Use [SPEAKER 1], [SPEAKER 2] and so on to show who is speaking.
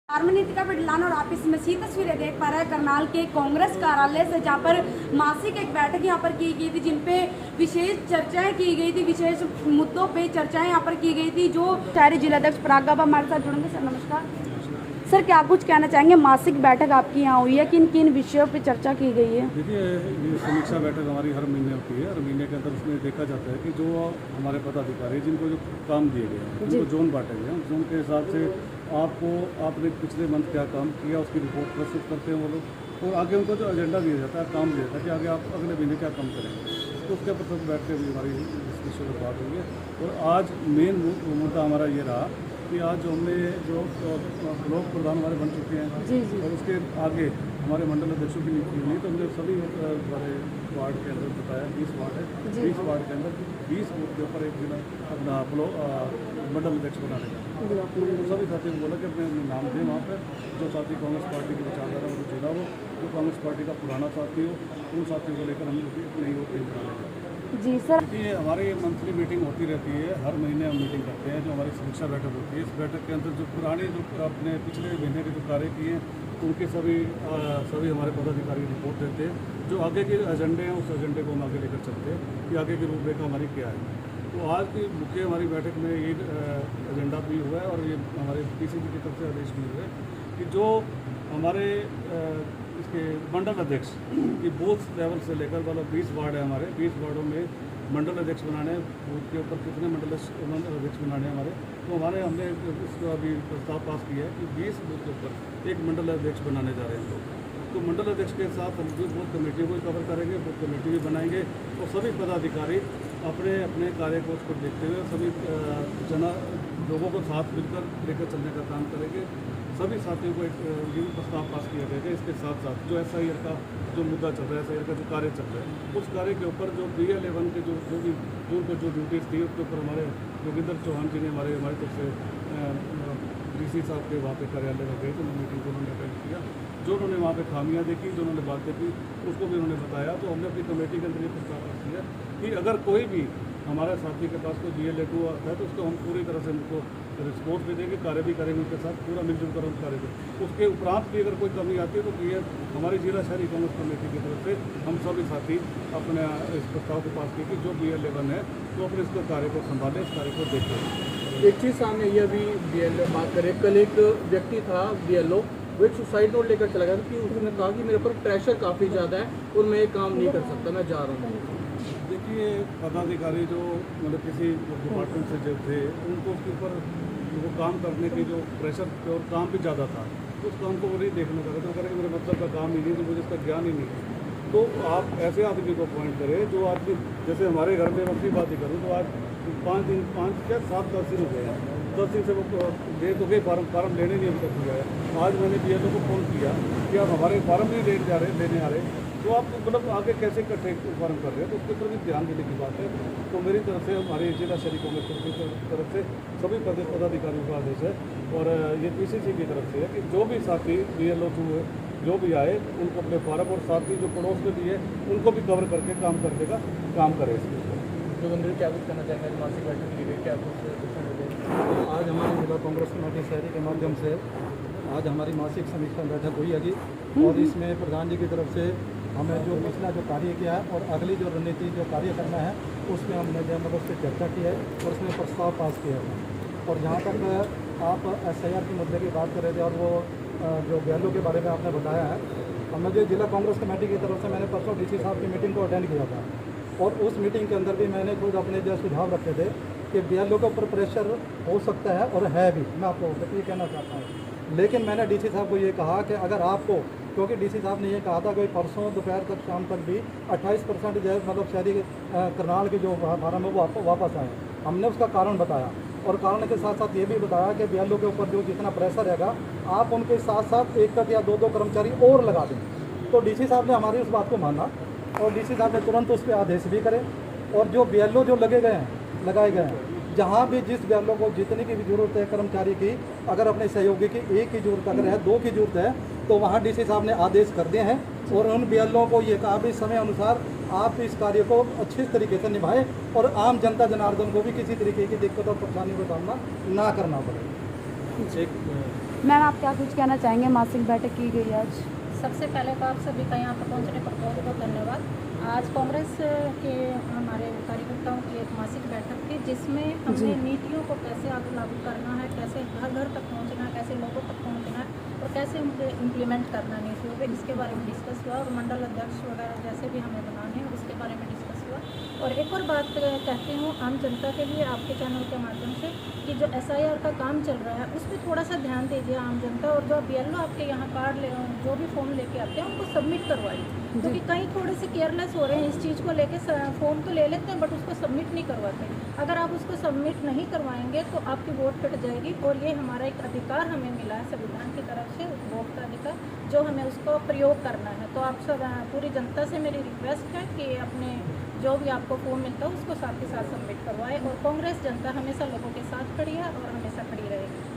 [SPEAKER 1] नीति का बिडलान और आप इसमें सी तस्वीरें देख पा रहे हैं करनाल के कांग्रेस कार्यालय से, जहाँ पर मासिक एक बैठक यहाँ पर की गई थी, जिन पे विशेष चर्चाएं की गई थी, विशेष मुद्दों पे चर्चाएं यहाँ पर की गई थी। जो शहरी जिलाध्यक्ष पराग बाबा हमारे साथ जुड़ेंगे। सर नमस्कार। सर क्या कुछ कहना चाहेंगे, मासिक बैठक आपकी यहाँ हुई है, किन किन विषयों पर चर्चा की गई है?
[SPEAKER 2] देखिए, ये समीक्षा बैठक हमारी हर महीने होती है। हर महीने के अंदर उसमें देखा जाता है कि जो हमारे पदाधिकारी जिनको जो काम दिए गए हैं, जिनको जोन बांटे गए हैं, जोन के हिसाब से आपने पिछले मंथ क्या काम किया उसकी रिपोर्ट प्रस्तुत करते हैं वो लोग, और आगे उनको जो एजेंडा दिया जाता है, काम दिया जाता है कि आगे आप अगले महीने क्या काम करेंगे, तो उसके ऊपर सब बैठ के भी हमारी इस विषय पर बात हुई है। और आज मेन मुद्दा हमारा ये रहा कि आज जो हमने जो ब्लॉक प्रधान हमारे बन चुके हैं और उसके आगे हमारे मंडल अध्यक्षों की नियुक्ति हुई, तो हमने सभी हमारे वार्ड के अंदर बताया 20 वार्ड है, 20 वार्ड के अंदर 20 बूथ के ऊपर एक जिला अपना मंडल अध्यक्ष बनाने का। तो सभी साथियों को बोला कि अपने नाम दें वहाँ पर, जो साथी कांग्रेस पार्टी की विचारधारा वो जुड़ा हो, जो कांग्रेस पार्टी का पुराना साथी हो, उन साथियों को लेकर हम नई वो टीम बनाने का।
[SPEAKER 1] जी सर।
[SPEAKER 2] ये हमारी मंथली मीटिंग होती रहती है, हर महीने हम मीटिंग करते हैं, जो हमारी समीक्षा बैठक होती है। इस बैठक के अंदर जो पुराने जो अपने पिछले महीने के जो कार्य किए हैं उनके सभी हमारे पदाधिकारी रिपोर्ट देते हैं। जो आगे के एजेंडे हैं उस एजेंडे को हम आगे लेकर चलते हैं कि आगे की रूपरेखा हमारी क्या है। तो आज की मुख्य हमारी बैठक में ये एजेंडा भी हुआ है और ये हमारे पीसीबी की तरफ से आदेश भी हुए कि जो हमारे इसके मंडल अध्यक्ष की बूथ लेवल से लेकर मतलब 20 वार्ड है हमारे, 20 वार्डों में मंडल अध्यक्ष बनाने हैं। बूथ के ऊपर कितने मंडल अध्यक्ष बनाने हैं हमारे, तो हमने इसका अभी प्रस्ताव पास किया है कि 20 बूथ के ऊपर एक मंडल अध्यक्ष बनाने जा रहे हैं लोग। तो मंडल अध्यक्ष के साथ हम बूथ कमेटी को कवर करेंगे, बूथ कमेटी भी बनाएंगे और सभी पदाधिकारी अपने अपने कार्य को उसको देखते हुए सभी लोगों को साथ मिलकर लेकर चलने का काम करेंगे। सभी साथियों को एक ये भी प्रस्ताव पास किया जाएगा। इसके साथ साथ जो SIR का जो मुद्दा चल रहा है, SIR का जो कार्य चल रहा है, उस कार्य के ऊपर जो BL11 के जो भी उनको जो ड्यूटीज़ थी उसके ऊपर हमारे योगेंद्र चौहान जी ने हमारी तरफ से DC साहब के वहाँ पे कार्यालय में गए, तो मीटिंग को उन्होंने अटेंड किया। जो उन्होंने वहाँ पे खामियाँ देखी, जो उन्होंने बातें की, उसको भी उन्होंने बताया। तो हमने अपनी कमेटी के अंदर ये प्रस्ताव पास किया कि अगर कोई भी हमारे साथी के पास कोई BL2 आता है तो उसको हम पूरी तरह से उनको रिस्पॉन्स भी देंगे, कार्य भी करेंगे, उनके साथ पूरा मिलजुल कर हम कार्य करेंगे। उसके उपरांत भी अगर कोई कमी आती है तो ये हमारी जिला शहरी कांग्रेस कमेटी की तरफ से हम सभी साथी अपने इस प्रस्ताव को पास किए कि जो BL11 है तो अपने इसको कार्य को संभालें, इस कार्य को देखें।
[SPEAKER 3] एक चीज़ सामने ये अभी BL बात करें, कल एक व्यक्ति था BLO वो एक सुसाइड नोट लेकर चला गया कि उसने कहा कि मेरे ऊपर प्रेशर काफ़ी ज़्यादा है और मैं ये काम नहीं कर सकता, मैं जा रहा हूँ।
[SPEAKER 2] देखिए, पदाधिकारी जो मतलब किसी डिपार्टमेंट से जो थे उनको उसके ऊपर वो काम करने की जो प्रेशर और काम भी ज़्यादा था, तो उस काम को वो नहीं देखना चाहते, तो करें कि मेरे मतलब का काम ही नहीं, तो मुझे इसका ज्ञान ही नहीं है। तो आप ऐसे आदमी को अपॉइंट करें जो आदमी, जैसे हमारे घर में अपनी बात ही करूँ तो आज 7-10 दिन हो गए हैं, 10 दिन से वो दे तो गए फार्म लेने नहीं अभी तक हुआ है। आज मैंने BLO को फ़ोन किया कि आप हमारे फार्म नहीं लेने आ रहे, तो आप मतलब आगे कैसे इकट्ठे फार्म कर रहे हैं, तो उसके ऊपर भी ध्यान देने की बात है। तो मेरी तरफ से हमारी जिला शहरी कांग्रेस कमेटी की तरफ से सभी पदाधिकारियों का आदेश है और ये PCC की तरफ से है कि जो भी साथी BLO2 जो भी आए उनको अपने फार्म और साथी जो पड़ोस में भी है उनको भी कवर करके काम करने का काम करें। इसके
[SPEAKER 3] जोगिंदर क्या कुछ कहना चाहेंगे, मासिक बैठक के लिए क्या कुछ?
[SPEAKER 4] आज हमारी जिला कांग्रेस कमेटी शहरी के माध्यम से आज हमारी मासिक समीक्षा बैठक हुई है जी, और इसमें प्रधान जी की तरफ से हमें जो पिछला जो कार्य किया है और अगली जो रणनीति जो कार्य करना है उसमें हमने मदद से चर्चा की है और उसमें प्रस्ताव पास किया है। और जहाँ तक आप SIR के मुद्दे की बात कर रहे थे और वो जो BLO के बारे में आपने बताया है, मुझे जिला कांग्रेस कमेटी की तरफ से मैंने परसों DC साहब की मीटिंग को अटेंड किया था और उस मीटिंग के अंदर भी मैंने खुद अपने जो सुझाव रखे थे कि BLO के ऊपर प्रेशर हो सकता है और है भी, मैं आपको ये कहना चाहता हूँ। लेकिन मैंने DC साहब को ये कहा कि अगर आपको, क्योंकि DC साहब ने ये कहा था कि परसों दोपहर तक शाम तक भी 28% जो है मतलब शहरी करनाल के जो फार्म है वो आपको वापस आए। हमने उसका कारण बताया और कारण के साथ साथ ये भी बताया कि BLO के ऊपर जो जितना प्रेशर रहेगा आप उनके साथ साथ 1 या 2 कर्मचारी और लगा दें। तो DC साहब ने हमारी उस बात को माना और DC साहब ने तुरंत उस पर आदेश भी करे और जो BLO जो लगाए गए हैं, जहाँ भी जिस BLO को जितने की भी जरूरत है कर्मचारी की, अगर अपने सहयोगी की 1 की जरूरत अगर है, 2 की जरूरत है, तो वहाँ DC साहब ने आदेश कर दिए हैं और उन BLO को ये कहा भी समय अनुसार आप इस कार्य को अच्छे तरीके से निभाएं और आम जनता जनार्दन को भी किसी तरीके की दिक्कत और परेशानी का सामना ना करना पड़े।
[SPEAKER 2] एक
[SPEAKER 1] मैम आप क्या कुछ कहना चाहेंगे, मासिक बैठक की गई आज?
[SPEAKER 5] सबसे पहले तो आप सभी का यहाँ पर पहुँचने पर बहुत बहुत धन्यवाद। आज कांग्रेस के हमारे कार्यकर्ताओं की एक मासिक बैठक थी जिसमें हमने नीतियों को कैसे आगे लागू करना है, कैसे घर घर तक पहुँचना है, कैसे लोगों तक पहुँचना है और कैसे उनके इम्प्लीमेंट करना है नीतियों पे, इसके बारे में डिस्कस हुआ और मंडल अध्यक्ष वगैरह जैसे भी हमें बनाने हैं उसके बारे में डिस्कस हुआ। और एक और बात कहती हूँ आम जनता के लिए आपके चैनल के माध्यम से कि जो SIR का काम चल रहा है उस पर थोड़ा सा ध्यान दीजिए आम जनता, और जो BLO आपके यहाँ कार्ड ले जो भी फॉर्म लेके आते हैं उनको सबमिट करवाइए, क्योंकि कई थोड़े से केयरलेस हो रहे हैं इस चीज़ को लेके, फॉर्म तो ले लेते हैं बट उसको सबमिट नहीं करवाते। अगर आप उसको सबमिट नहीं करवाएंगे तो आपकी वोट कट जाएगी, और ये हमारा एक अधिकार हमें मिला है संविधान की तरफ से, वोट का अधिकार, जो हमें उसको प्रयोग करना है। तो आप सब पूरी जनता से मेरी रिक्वेस्ट है कि अपने जो भी आपको फॉर्म मिलता है उसको साथ ही साथ सबमिट करवाएं, और कांग्रेस जनता हमेशा लोगों के साथ खड़ी है और हमेशा खड़ी रहेगी।